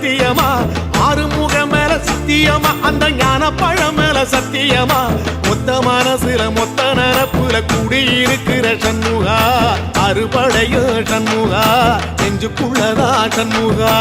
சத்தியமா ஆறுமுக மேல சத்தியமா அந்த ஞான பழம் மேல சத்தியமா மொத்த மனசுல மொத்த நரப்புல கூடியிருக்கிற சண்முகா அறுபடையோ சண்முகா நெஞ்சுக்குள்ளதா சண்முகா